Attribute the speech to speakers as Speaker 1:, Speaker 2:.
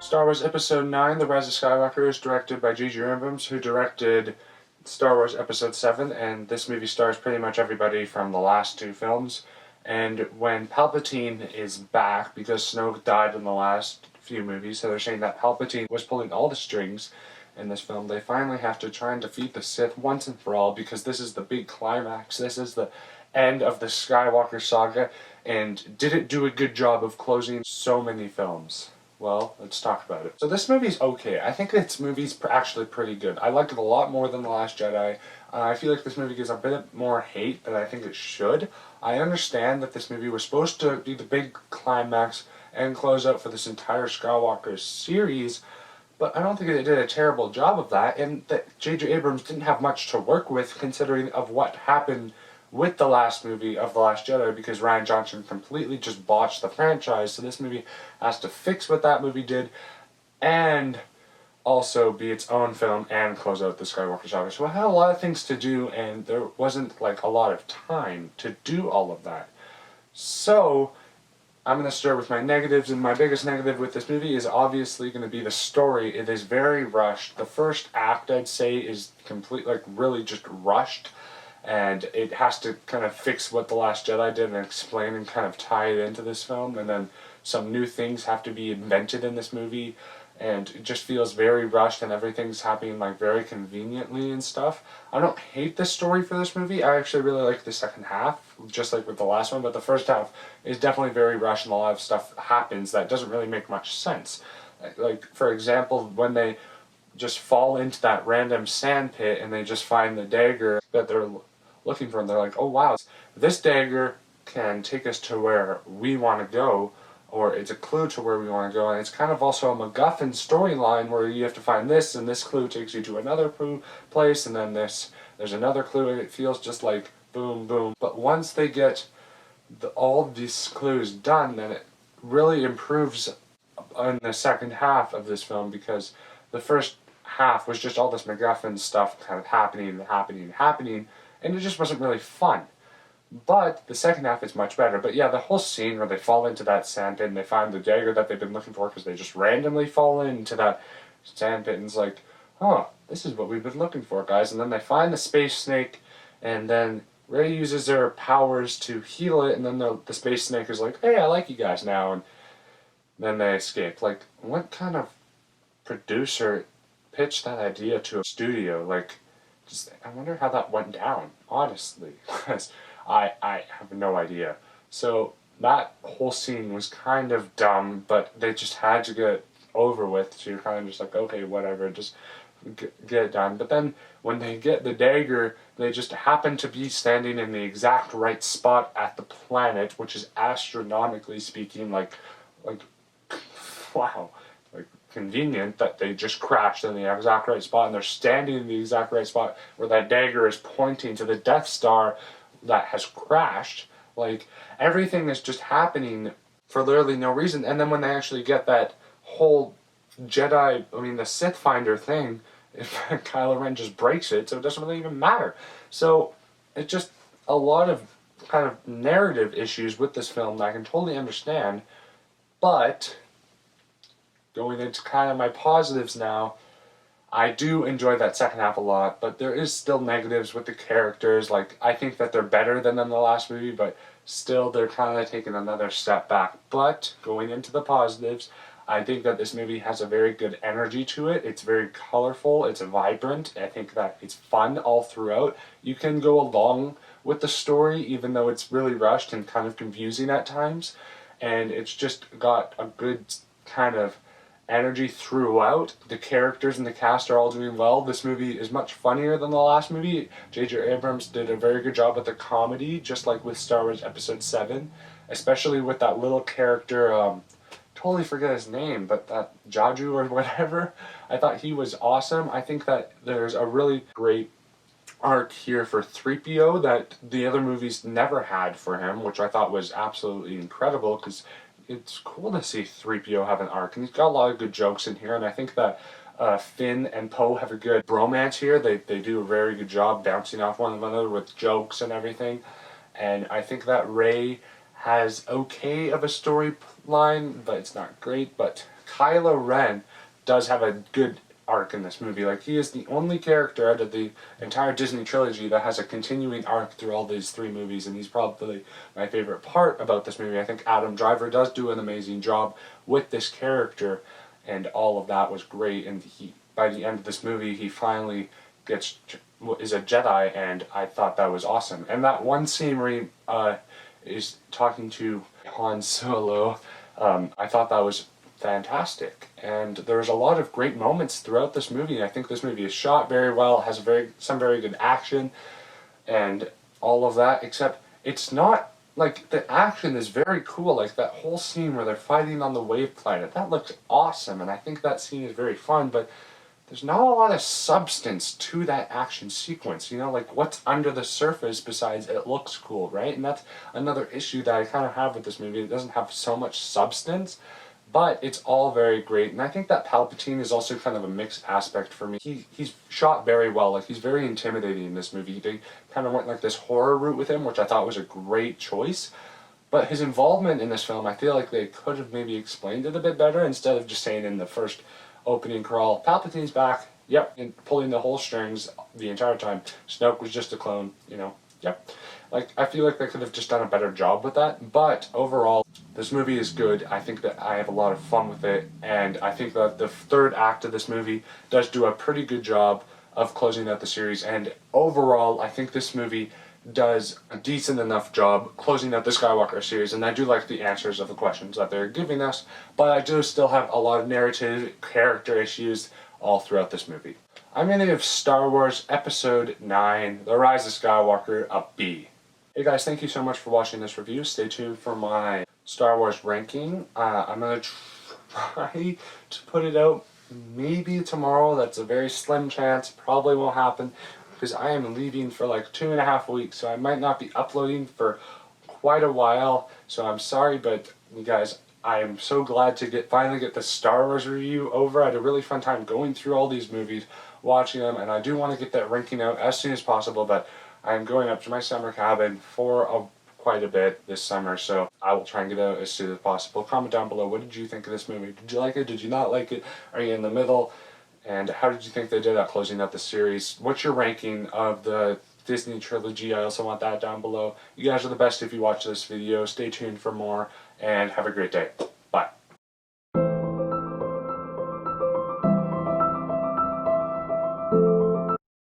Speaker 1: Star Wars Episode 9, The Rise of Skywalker, is directed by J.J. Abrams, who directed Star Wars Episode 7, and this movie stars pretty much everybody from the last two films. And when Palpatine is back, because Snoke died in the last few movies, so they're saying that Palpatine was pulling all the strings in this film, they finally have to try and defeat the Sith once and for all, because this is the big climax. This is the end of the Skywalker saga, and did it do a good job of closing so many films? Well, let's talk about it. So this movie's okay. I think this movie's actually pretty good. I liked it a lot more than The Last Jedi. I feel like this movie gets a bit more hate than I think it should. I understand that this movie was supposed to be the big climax and close out for this entire Skywalker series, but I don't think it did a terrible job of that, and that J.J. Abrams didn't have much to work with considering of what happened with the last movie of The Last Jedi, because Rian Johnson completely just botched the franchise, so this movie has to fix what that movie did and also be its own film and close out the Skywalker saga. So it had a lot of things to do, and there wasn't like a lot of time to do all of that. So I'm going to start with my negatives, and my biggest negative with this movie is obviously going to be the story. It is very rushed. The first act, I'd say, is really just rushed, and it has to kind of fix what The Last Jedi did and explain and kind of tie it into this film, and then some new things have to be invented in this movie, and it just feels very rushed and everything's happening like very conveniently and stuff. I don't hate the story for this movie. I actually really like the second half, just like with the last one, but the first half is definitely very rushed and a lot of stuff happens that doesn't really make much sense. Like for example, when they just fall into that random sand pit and they just find the dagger that they're looking for, and they're like, oh wow, this dagger can take us to where we want to go, or it's a clue to where we want to go, and it's kind of also a McGuffin storyline where you have to find this, and this clue takes you to another place, and then there's another clue, and it feels just like boom, boom. But once they get all these clues done, then it really improves in the second half of this film, because the first half was just all this McGuffin stuff kind of happening, and it just wasn't really fun. But the second half is much better. But yeah, the whole scene where they fall into that sand pit and they find the dagger that they've been looking for because they just randomly fall into that sand pit, and it's like, oh, this is what we've been looking for, guys. And then they find the space snake, and then Rey uses her powers to heal it, and then the space snake is like, hey, I like you guys now, and then they escape. Like, what kind of producer pitched that idea to a studio? Like, I wonder how that went down, honestly, because I have no idea. So that whole scene was kind of dumb, but they just had to get over with, so you're kind of just like, okay, whatever, just get it done. But then when they get the dagger, they just happen to be standing in the exact right spot at the planet, which is astronomically speaking, like wow, like convenient that they just crashed in the exact right spot, and they're standing in the exact right spot where that dagger is pointing to the Death Star that has crashed. Like, everything is just happening for literally no reason. And then when they actually get that whole the Sith Finder thing, Kylo Ren just breaks it, so it doesn't really even matter. So it's just a lot of kind of narrative issues with this film that I can totally understand. But going into kind of my positives now, I do enjoy that second half a lot, but there is still negatives with the characters. Like, I think that they're better than in the last movie, but still they're kind of taking another step back. But going into the positives, I think that this movie has a very good energy to it. It's very colorful, it's vibrant. I think that it's fun all throughout. You can go along with the story even though it's really rushed and kind of confusing at times. And it's just got a good kind of energy throughout. The characters and the cast are all doing well. This movie is much funnier than the last movie. J.J. Abrams did a very good job with the comedy, just like with Star Wars Episode 7, especially with that little character, totally forget his name, but that Jaju or whatever. I thought he was awesome. I think that there's a really great arc here for 3PO that the other movies never had for him, which I thought was absolutely incredible, because it's cool to see 3PO have an arc, and he's got a lot of good jokes in here, and I think that Finn and Poe have a good bromance here. They do a very good job bouncing off one another with jokes and everything, and I think that Rey has okay of a storyline, but it's not great. But Kylo Ren does have a good arc in this movie. Like, he is the only character out of the entire Disney trilogy that has a continuing arc through all these three movies, and he's probably my favorite part about this movie. I think Adam Driver does do an amazing job with this character, and all of that was great, and he, by the end of this movie, he finally is a Jedi, and I thought that was awesome. And that one scene where he is talking to Han Solo, I thought that was fantastic, and there's a lot of great moments throughout this movie. I think this movie is shot very well, has some very good action, and all of that, except it's not, like, the action is very cool. Like, that whole scene where they're fighting on the wave planet, that looks awesome, and I think that scene is very fun, but there's not a lot of substance to that action sequence, you know, like, what's under the surface besides it looks cool, right? And that's another issue that I kind of have with this movie. It doesn't have so much substance, but it's all very great, and I think that Palpatine is also kind of a mixed aspect for me. He's shot very well. Like, he's very intimidating in this movie. They kind of went like this horror route with him, which I thought was a great choice. But his involvement in this film, I feel like they could have maybe explained it a bit better instead of just saying in the first opening crawl, Palpatine's back, yep, and pulling the whole strings the entire time. Snoke was just a clone, you know, yep. Like, I feel like they could have just done a better job with that, but overall, this movie is good. I think that I have a lot of fun with it, and I think that the third act of this movie does do a pretty good job of closing out the series, and overall, I think this movie does a decent enough job closing out the Skywalker series, and I do like the answers of the questions that they're giving us, but I do still have a lot of narrative, character issues all throughout this movie. I'm going to give Star Wars Episode 9, The Rise of Skywalker, a B. Hey guys, thank you so much for watching this review. Stay tuned for my Star Wars ranking. I'm going to try to put it out maybe tomorrow. That's a very slim chance. Probably won't happen because I am leaving for like 2.5 weeks, so I might not be uploading for quite a while. So I'm sorry, but you guys, I am so glad to finally get the Star Wars review over. I had a really fun time going through all these movies, watching them, and I do want to get that ranking out as soon as possible, but I'm going up to my summer cabin for quite a bit this summer, so I will try and get out as soon as possible. Comment down below, what did you think of this movie? Did you like it? Did you not like it? Are you in the middle? And how did you think they did at closing out the series? What's your ranking of the Disney trilogy? I also want that down below. You guys are the best if you watch this video. Stay tuned for more, and have a great day.